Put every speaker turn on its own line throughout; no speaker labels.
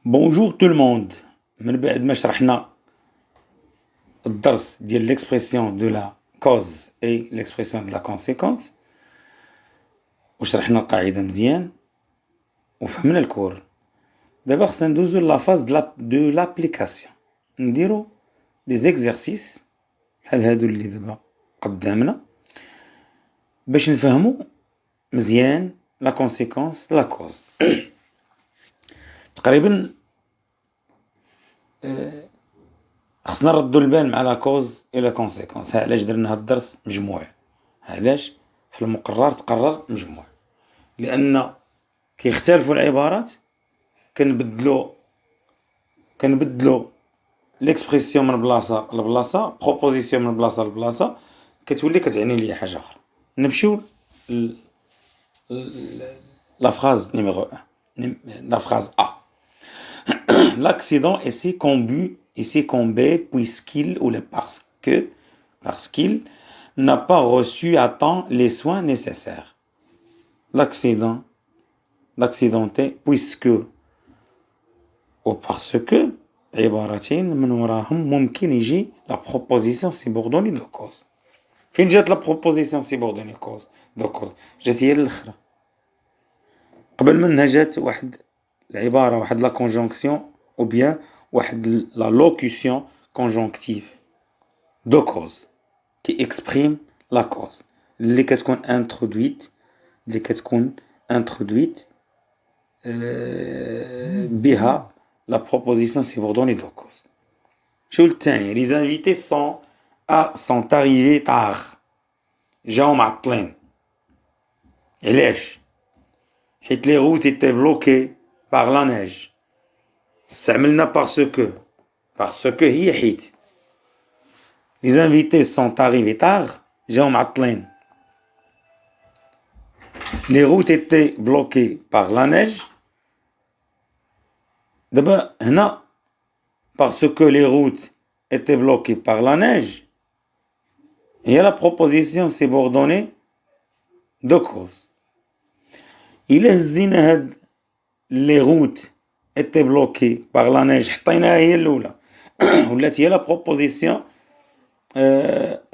Bonjour tout le monde. من بعد ما شرحنا الدرس ديال l'expression de la cause et l'expression de la conséquence وشرحنا القاعدة مزيان وفهمنا الكور. دابا خصنا ندوزو لا فاز de l'application. نديرو des exercices بحال هادو اللي دابا قدامنا باش نفهمو مزيان la conséquence la cause. تقريبا خصنا نردو البال مع لا كوز إلى كونسيكونس. علاش درنا هاد الدرس مجموع؟ علاش في المقرر تقرر مجموع؟ لأن كيختلفوا العبارات كنبدلو ليكسبرسيون من بلاصة لبلاصة، بروبوزيسيون من بلاصة لبلاصة، كتولي كتعني ليا حاجة أخرى. نمشيو لا فراز نيميرو 1، لا فراز A. L'accident est succombé puisqu'il ou parce qu'il n'a pas reçu à temps les soins nécessaires. L'accidenté puisque ou parce que عبارتين من وراهم ممكن يجي la proposition subordonnée de cause. فين جات la proposition subordonnée de cause؟ جات هي للأخرى. قبل منها جات واحد العبارة، واحد لا conjonction ou bien واحد la locution conjonctive de cause qui exprime la cause اللي كتكون introduite بها la proposition subordonnée de cause. شو الثانية؟ les invités sont arrivés tard. جاو معطلين. علاش؟ حيت les routes étaient bloquées par la neige. استعملنا parce que هي حيت. les invités sont arrivés tard. جاو معطلين. les routes étaient bloquées par la neige. دابا هنا parce que les routes étaient bloquées par la neige هي la proposition subordonnée de cause. إلا هزينا هاد les routes étaient bloquées par la neige حطيناها هي الأولى ولات هي la proposition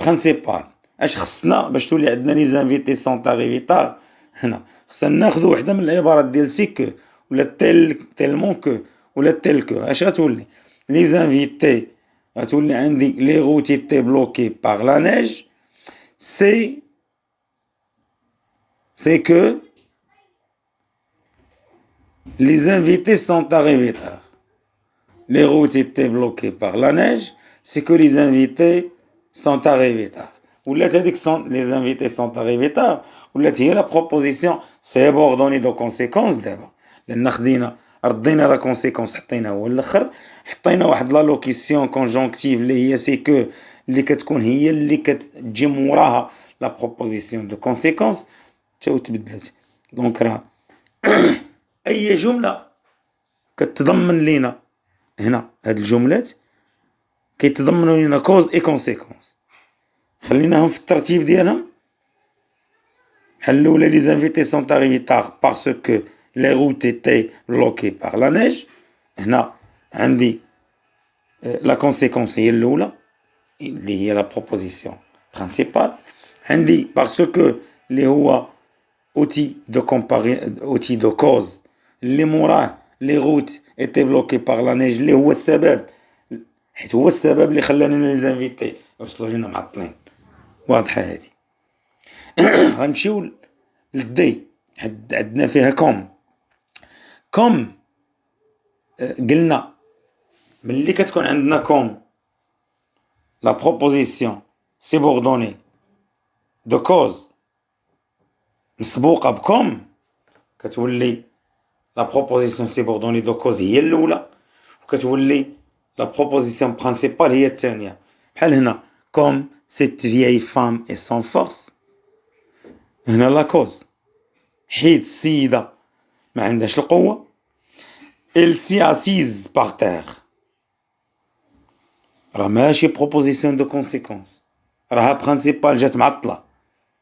principale. اش خصنا باش تولي عندنا les invités sont arrivés tard؟ هنا خصنا ناخدو وحدة من العبارات ديال سي كو ولا tellement que ولا tel que. اش غتولي؟ les invités غتولي عندي les routes étaient bloquées par la neige c'est que les invités sont arrivés tard. les routes étaient bloquées par la neige c'est que les invités sont arrivés tard. ولات هذيك les invités sont arrivés tard ولات هي la proposition subordonnée de conséquence دابا، لأن خدينا ردينا لا كونسيكونس حطينا هو الاخر، حطينا واحد لا لوكيسيون كونجونكتيف اللي هي سي كو اللي كتكون هي اللي كتجي موراها لا بروبوزيسيون دو كونسيكونس تا تبدلت. دونك راه اي جمله كتضمن لينا هنا هاد الجملات كيتضمنوا لينا كوز اي كونسيكونس. خليناهم في الترتيب ديالهم. بحال الاولى لي زانفيتي سون arrivés tard parce que les routes étaient bloquées par la neige. هنا عندي la conséquence هي الأولى اللي هي la proposition principale. عندي parce que اللي هو outil de cause اللي موراه les routes étaient bloquées par la neige اللي هو السبب، حيت هو السبب اللي خلانا les invités وصلوا لنا معطلين. واضحة هادي. غنمشيو للدي عندنا فيها كوم قلنا ملي كتكون عندنا كوم لا بروبوزيسيون سيبوردوني دو كوز مسبوقة بكوم كتولي لا بروبوزيسيون سيبوردوني دو كوز هي الأولى وكتولي لا بروبوزيسيون برينسيبال هي الثانية. بحال هنا كوم cette vieille femme est sans force. هنا لا كوز حيت السيدة ما عندهاش القوة. elle s'est assise par terre. راه ماشي بروبوزيسيون دو كونسيكونس، راها برينسيبال جات معطلة.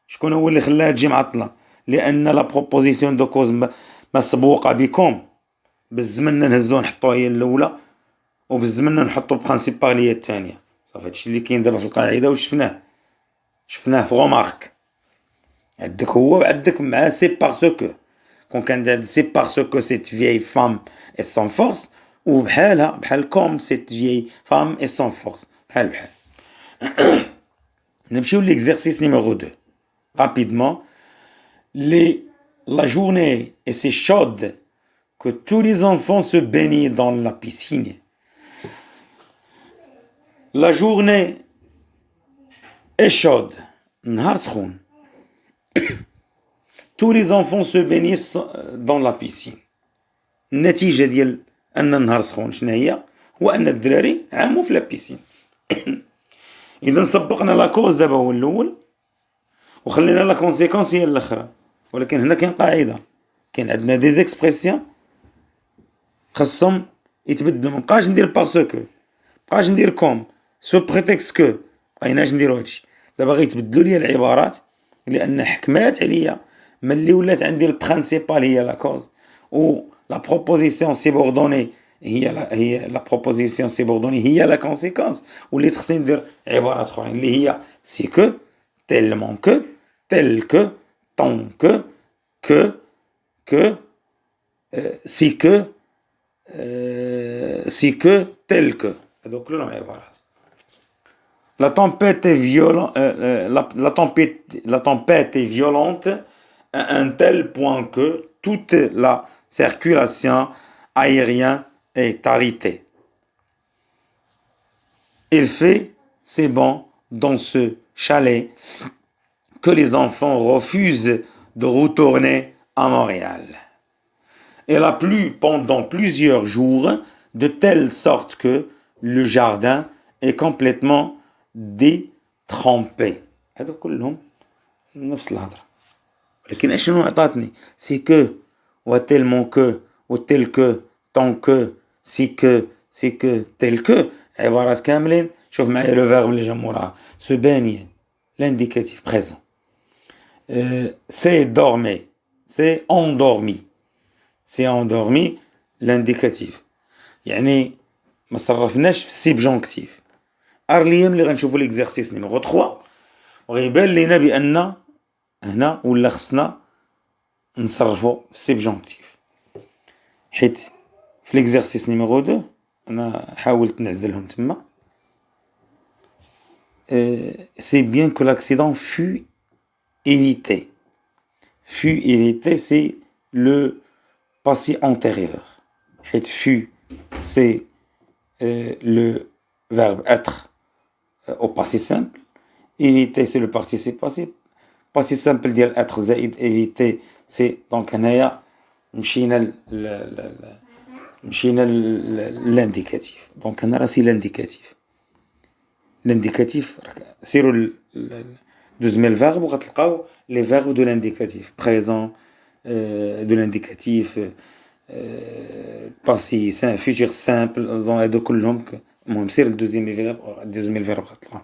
شكون هو اللي خلاها تجي معطلة؟ لأن لا بروبوزيسيون دو كوز مسبوقة بكم بالزمن نهزو نحطوها هي الاولى وبالزمن نحطو البرانسيبال هي الثانيه. صافي هادشي اللي كاين دابا في القاعده وشفناه في غومارك. عندك هو وعندك مع سي باسكو. كون كان عندك سي باسكو سيت فيي فام اي سون فورس وبحالها بحال كوم سيت فيي فام اي سون فورس بحال. نمشيو l'exercice numéro 2 rapidement. La journée est si chaude que tous les enfants se baignent dans la piscine. La journée est chaude. نهار سخون. Tous les enfants se baignent dans la piscine. النتيجة ديال أن النهار سخون شنو هي؟ هو أن الدراري عاموا في لابيسين. إذا سبقنا لا كوز دابا هو الأول وخلينا لا كونسيكونس هي الأخرى. ولكن هنا كاين قاعدة، كاين عندنا دي زيكسبرسيون خاصهم يتبدلوا. مبقاش ندير باسكو، مبقاش ندير كوم، سو بريتكست كو، مبقيناش نديرو هادشي. دابا غيتبدلوا ليا العبارات لأن حكمات عليا ملي ولات عندي البرانسيبال هي لا كوز و لا بروبوزيسيون سيبوردوني هي لا بروبوزيسيون سيبوردوني هي لا كونسيكونس. وليت خصني ندير عبارات اخرين اللي هي سي كو، تيلمون كو، تيل كو، طون كو، كو سي كو، سي كو، تيل كو. هادو كلهم عبارات. La tempête est violente, la tempête est violente à un tel point que toute la circulation aérienne est arrêtée. Il fait si bon dans ce chalet que les enfants refusent de retourner à Montréal. Il a plu pendant plusieurs jours de telle sorte que le jardin est complètement détrempé. هذا كلهم نفس الهضرة. لكن اشنو عطاتني؟ سي كو وتيلمون كو وتيل كو طون كو سي كو سي كو تيل كو. عبارات كاملين. شوف معايا لو فيرب اللي جا موراها. سو باني لانديكاتيف بريزون. سي دورمي سي اندورمي. سي اندورمي لانديكاتيف. يعني ما صرفناش في السيبجونكتيف. ارليا ملي غنشوفو ليكزارسيس نيميرو 3 وغيبان لينا بان هنا ولا خصنا نصرفو في السيبجونكتيف، حيت في ليكزارسيس نيميرو 2 انا حاولت نعزلهم تما. c'est bien que l'accident fut évité. Fut évité, c'est le passé antérieur. حيت fut c'est le verbe être au passé simple. éviter c'est le participe passé. passé simple ديال être زائد éviter c'est donc هنايا مشينا l'indicatif. donc هنا راه سي l'indicatif. l'indicatif سيروا دوزمي الفيرب وغتلقاو لي فيرب دو l'indicatif présent de l'indicatif passé simple futur simple. دونك هادو كلهم المهم سير الدوزيام الفيرب غتلقاو.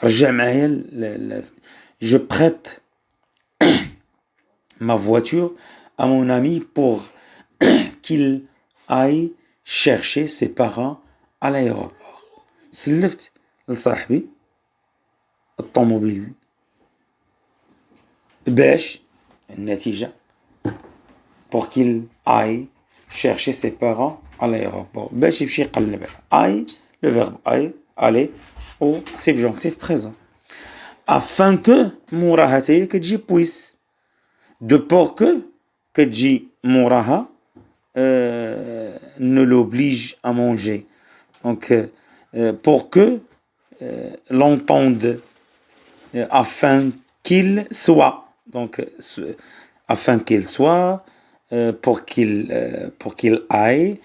رجع معايا je prête ma voiture à mon ami pour qu'il aille chercher ses parents à l'aéroport. سلفت لصاحبي الطوموبيل باش النتيجة pour qu'il aille chercher ses parents à l'aéroport. باش يمشي يقلب aille le verbe aller au subjonctif présent. afin que موراها تاهي كتجي بويس. de pour que كتجي موراها ne l'oblige à manger. donc pour que l'entende afin qu'il soit. donc afin qu'il soit pour qu'il aille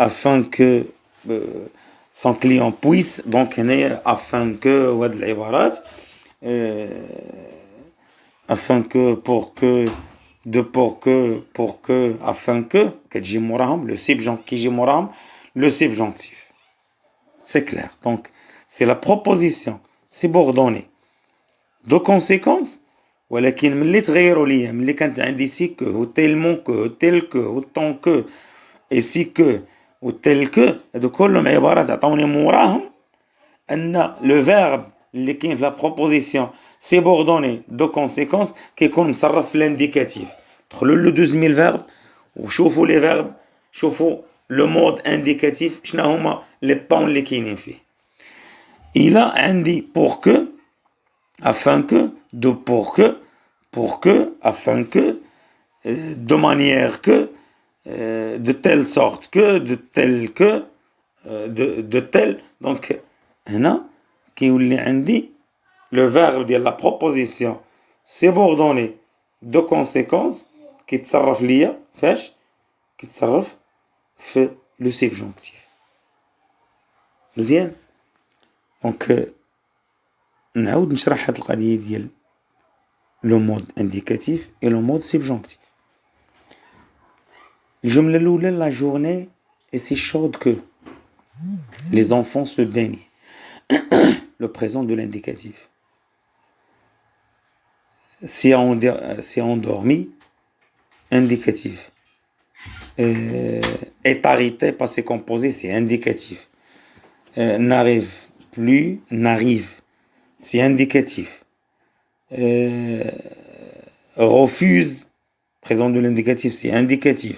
afin que son client puisse. donc هنا afin que وهاد العبارات afin que pour que de pour que afin que كتجي موراهم le subjonctif كيجي موراهم le subjonctif. c'est clair. donc c'est la proposition subordonnée de conséquence ولكن ملي تغيروا ليا، ملي كانت عندي سي كو و تيلمون كو و تيل كو و طون كو اي سي كو و تيل كو، هادو كلهم عبارات عطاوني موراهم ان لو فيرب اللي كاين في لا بروبوزيسيون سيبوردوني دو كونسيكونس كيكون مصرف في الانديكاتيف. دخلوا لو 12000 فيرب وشوفوا لي فيرب، شوفوا لو مود انديكاتيف شنو هما لي طون اللي كاينين فيه. الى عندي pour que afin que de pour que afin que de manière que de telle sorte que de telle que de telle. donc هنا كيولي عندي لو فيرب ديال لا بروبوزيسيون سيبوردوني دو كونسيكونس كيتصرف ليا فاش كيتصرف في لو سيبجونكتيف. مزيان. دونك نعاود نشرح هاد القضيه ديال لو مود انديكاتيف اي لو مود سيبجونكتيف. الجمله الاولى لا جورني اي سي شود كو les enfants se baignent. Le présent de l'indicatif. C'est endormi, indicatif. Est arrêté, passé composé, c'est indicatif. N'arrive plus, n'arrive, c'est indicatif. Refuse, présent de l'indicatif, c'est indicatif.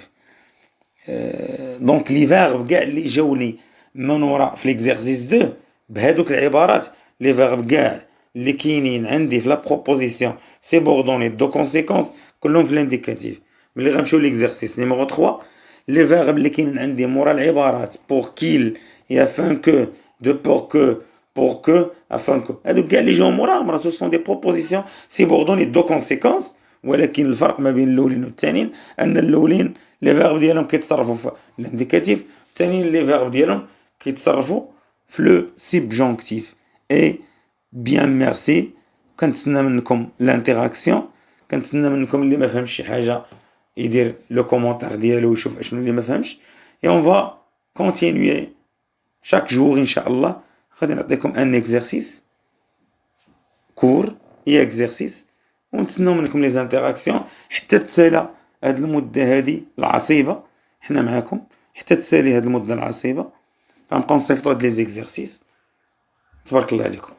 Donc les verbes اللي جاوني من وراء في l'exercice 2 بهذوك العبارات، لي فيرب كاع اللي كاينين عندي في لا بروبوزيسيون سيبوردوني دو كونسيكونس كلهم في الانديكاتيف. ملي غنمشيو ليكزارسيس نيميرو 3، لي فيرب اللي كاينين عندي مورا العبارات بور كيل يا فان كو دو بور كو افان كو، هادوك كاع اللي جاو موراهم راه سو سون دي بروبوزيسيون سيبوردوني دو كونسيكونس. ولكن الفرق ما بين الاولين والثانيين ان الاولين لي فيرب ديالهم كيتصرفوا في الانديكاتيف، الثانيين لي فيرب ديالهم كيتصرفوا في لو سيبجونكتيف. اي بيان ميرسي. كنتسنى منكم لانتيراكسيون، كنتسنى منكم اللي ما فهمش شي حاجه يدير لو كومونتير ديالو ويشوف اشنو اللي ما فهمش. اي اون فا كونتينيي chaque jour ان شاء الله. غادي نعطيكم ان اكزرسيس كور اي اكزرسيس ونتسناو منكم لي زانتيراكسيون حتى تسالى هاد المده هادي العصيبه. حنا معاكم حتى تسالي هاد المده العصيبه. غنبقاو نصيفطو هاد لي زيكزرسيس. تبارك الله عليكم.